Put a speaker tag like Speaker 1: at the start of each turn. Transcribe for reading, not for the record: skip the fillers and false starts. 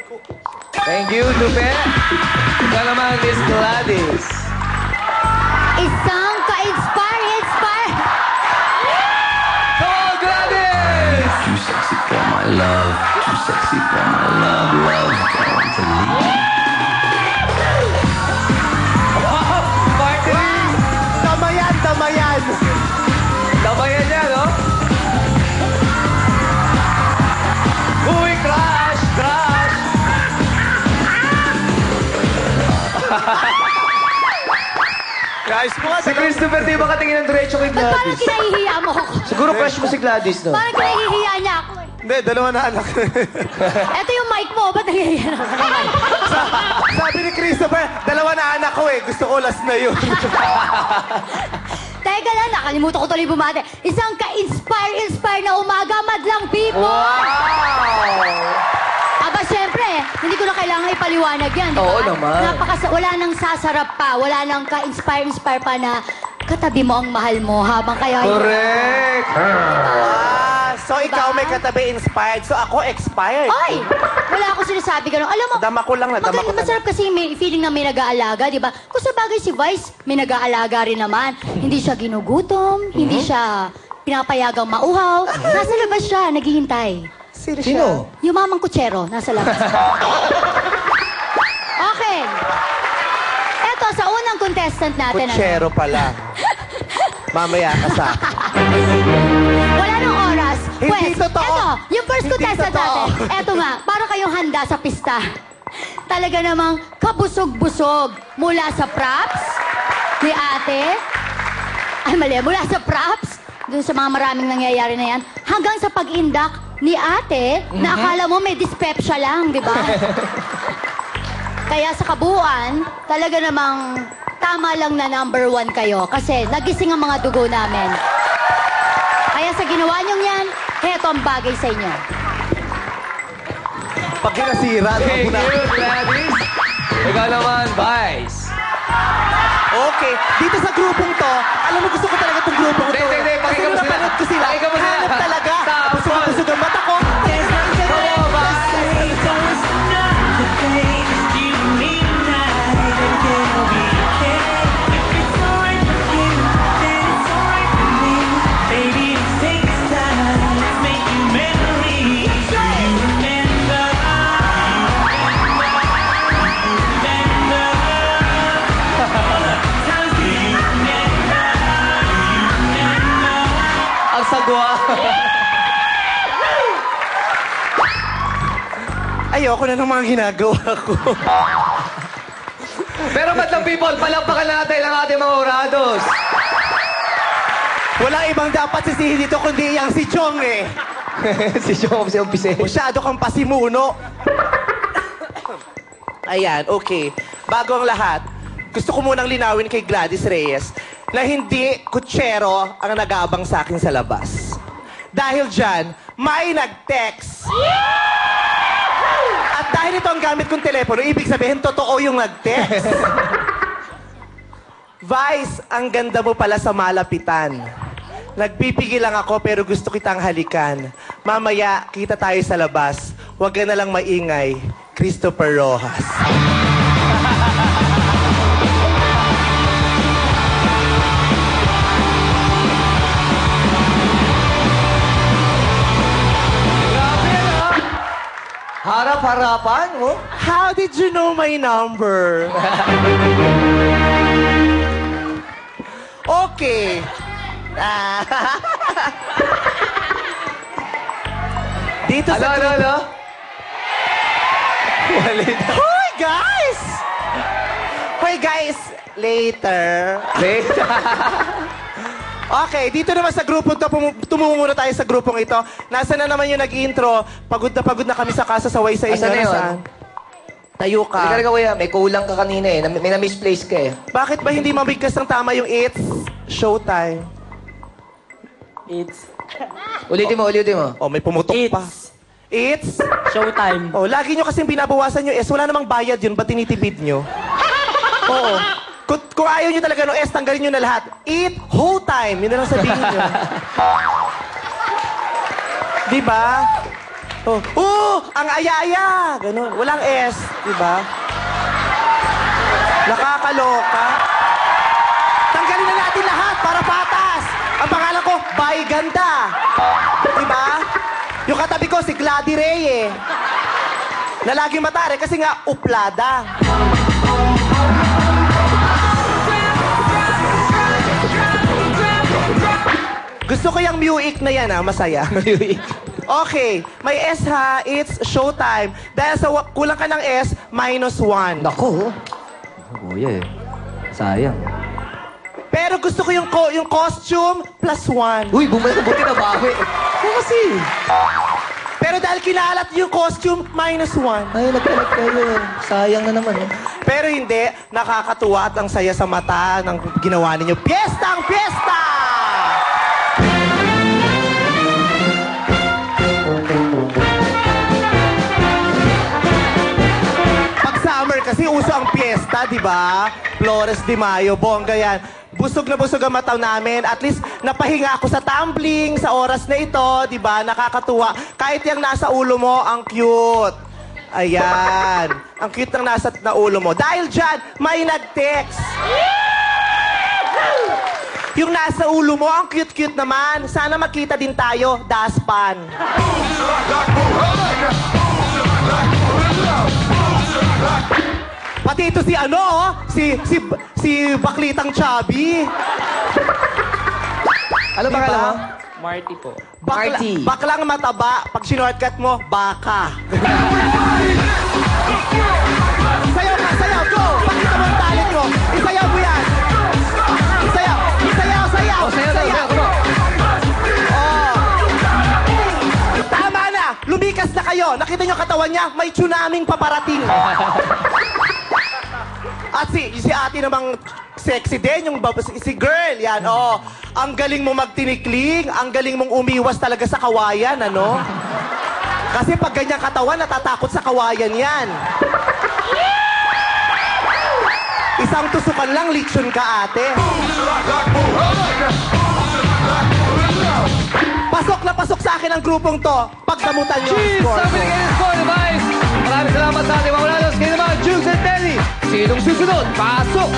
Speaker 1: Thank you, Lupe. Ikaw naman, Miss Gladys.
Speaker 2: Isang ka-inspire.
Speaker 1: Come on, Gladys!
Speaker 3: Too sexy for my love. Too sexy for my love. Love's going to leave.
Speaker 1: Martin!
Speaker 4: Tamayan!
Speaker 1: Tabayan niya, no? Uy, crush!
Speaker 4: Guys, mga
Speaker 1: Si Christopher, di ba katingin ng diretso kay
Speaker 2: Ba't parang
Speaker 1: Gladys?
Speaker 2: kinahihiya mo ako?
Speaker 1: Siguro crush mo si Gladys, no?
Speaker 2: Parang kinahihiya niya ako eh.
Speaker 4: Hindi, dalawa na anak.
Speaker 2: Eto yung mic mo, ba't nahihiya naman ng mic?
Speaker 4: Sabi ni Christopher, dalawa na anak ko eh. Gusto ko last na yun.
Speaker 2: Teka lang, nakalimutan ko tuloy bumate. Isang ka-inspire na umaga, madlang people! Aba, syempre, hindi ko na kailangan ipaliwanag yan, di ba?
Speaker 1: Oo naman.
Speaker 2: Wala nang sasarap pa, wala nang ka-inspire pa na katabi mo ang mahal mo habang kayo...
Speaker 1: Correct!
Speaker 4: So ikaw may katabi inspired. So ako expired.
Speaker 2: Ay! Wala ako sinasabi ganun. Alam mo,
Speaker 4: Nadama ko lang.
Speaker 2: masarap kasi may feeling na may nag-aalaga, di ba? Kung sa bagay si Vice, may nag-aalaga rin naman. Hindi siya ginugutom, hindi siya pinapayagang mauhaw. Nasa labas siya, naghihintay.
Speaker 1: Sino?
Speaker 2: Yung mamang kutsero, nasa labas. Okay. Eto, sa unang contestant natin.
Speaker 4: Kutsero pala. Mamaya ka sa
Speaker 2: Wala nang oras.
Speaker 4: Hindi totoo.
Speaker 2: Eto, yung first
Speaker 4: Hindi
Speaker 2: contestant
Speaker 4: totoo.
Speaker 2: natin. Eto nga, para kayong handa sa pista. Talaga namang kabusog-busog. Mula sa props ni ate. Ay, mali. Mula sa props, dun sa mga maraming nangyayari na yan, hanggang sa pag-indak ni ate, na akala mo may dyspepsia lang, di ba? Kaya sa kabuuan, talaga namang tama lang na #1 kayo kasi nagising ang mga dugo namin. Kaya sa ginawa niyong yan, heto ang bagay sa inyo.
Speaker 4: pag kinasira.
Speaker 1: Thank you, Gladys. Ikaw naman, Vice.
Speaker 4: Okay. Dito sa grupong to, alam mo gusto ko talaga itong grupong to.
Speaker 1: Hindi, pakinggan mo sila.
Speaker 4: Napanood ko sila.
Speaker 1: Pakinggan mo sila.
Speaker 4: Hanap talaga.
Speaker 1: Tapos.
Speaker 4: Busog ang mata ko.
Speaker 1: Ang sagwa.
Speaker 4: Ayoko na ng mga ginagawa ko.
Speaker 1: Pero madlang people, palakpakan natin ang ating mga orados.
Speaker 4: Walang ibang dapat sisihin dito kundi yang si Chong eh.
Speaker 1: Si Chong, si Ompise.
Speaker 4: Masyado kang pasimuno. Ayan, okay. Bago ang lahat, gusto ko munang linawin kay Gladys Reyes na hindi kutsero ang nag-aabang sa akin sa labas. Dahil dyan, may nag-text. At dahil ito ang gamit kong telepono, ibig sabihin, totoo yung nag-text. Vice, ang ganda mo pala sa malapitan. Nagpipigil lang ako pero gusto kitang halikan. Mamaya, kita tayo sa labas. Huwag ka na lang maingay. Christopher Rojas.
Speaker 1: Grabe, ha? Harap-harapan, oh.
Speaker 4: How did you know my number? Okay. Dito sa
Speaker 1: Ano? Walit.
Speaker 4: Hoy, guys! Hoy, guys! Later.
Speaker 1: Late.
Speaker 4: Okay, dito naman sa grupo to, tumungo muna tayo sa grupong ito. Nasaan na naman yung nag-intro? Pagod na kami sa kasasaway sa inyo.
Speaker 1: Asan na yun?
Speaker 4: Nasaan? Tayo ka.
Speaker 1: Hindi ka nagawin, may kulang ka kanina eh. May na-misplace ka eh.
Speaker 4: Bakit ba hindi mabigkas ng tama yung it's showtime?
Speaker 1: Ulitin mo.
Speaker 4: Oh, may pumutok pa. It's
Speaker 5: Showtime.
Speaker 4: Oh, lagi nyo kasing binabawasan yung S. Wala namang bayad yun. Ba't tinitipid nyo? Oo. Kung ayaw nyo talaga ng S, tanggalin nyo na lahat. Eat whole time. Yun na lang sabihin nyo. Diba? Ang aya-aya. Ganun. Walang S, di ba? Nakakaloka. Tanggalin na natin lahat para patas. Ang pangalan ko, Bay Ganda. Di ba? Yung katabi ko, si Glady Reyes. Na laging matare kasi nga, uplada. Gusto ko yung Muick na yan, masaya. Muick. Okay, may S ha, it's showtime. Dahil sa kulang ka ng S, -1.
Speaker 1: Nako. Kuya eh. Sayang.
Speaker 4: Pero gusto ko yung costume, +1.
Speaker 1: Uy, bumalik buti na bawi. Kasi.
Speaker 4: Pero dahil kinalat yung costume, -1.
Speaker 1: Ay, nagkalat kayo. Sayang na naman eh.
Speaker 4: Pero hindi, nakakatuwa at ang saya sa mata ng ginawa ninyo. Piyesta ang piyesta! Pag summer kasi uso ang piyesta, di ba? Flores de Mayo, bongga yan. Busog na busog ang mata namin. At least napahinga ako sa tumbling sa oras na ito, di ba? Nakakatuwa. Kahit yung nasa ulo mo, ang cute. Ayan. Ang cute ng nasa ulo mo. Dahil dyan, may nag-text. Yung nasa ulo mo, ang cute-cute naman. Sana makita din tayo, daspan. Pati ito si si Baklitang Chubby.
Speaker 1: Ano ba kala mo?
Speaker 5: Marty po.
Speaker 1: Marty.
Speaker 4: Baklang mataba. Pag sinortcut mo, baka. Sayaw ka, sayaw. Go! Pakita mo ang talent mo. Isayaw mo yan. Isayaw. Isayaw, sayaw.
Speaker 1: Oh, sayaw.
Speaker 4: Oh. Tama na. Lumikas na kayo. Nakita niyo katawan niya? May tsunaming paparating. At si ate namang sexy din, yung si girl, yan, oh. Ang galing mo magtinikling, ang galing mong umiwas talaga sa kawayan, ano? Kasi pag ganyan katawan, natatakot sa kawayan yan. Isang tusukan lang, lechon ka, ate. Pasok na pasok sa akin ang grupong to. Pagdamutan nyo ang
Speaker 1: Cheers!
Speaker 4: score
Speaker 1: Sabi
Speaker 4: ko.
Speaker 1: ni Kenneth Score na Vice. Maraming salamat sa ating mga mulalos. Kayo naman, Jules and Telly. Sinong susunod? Pasok!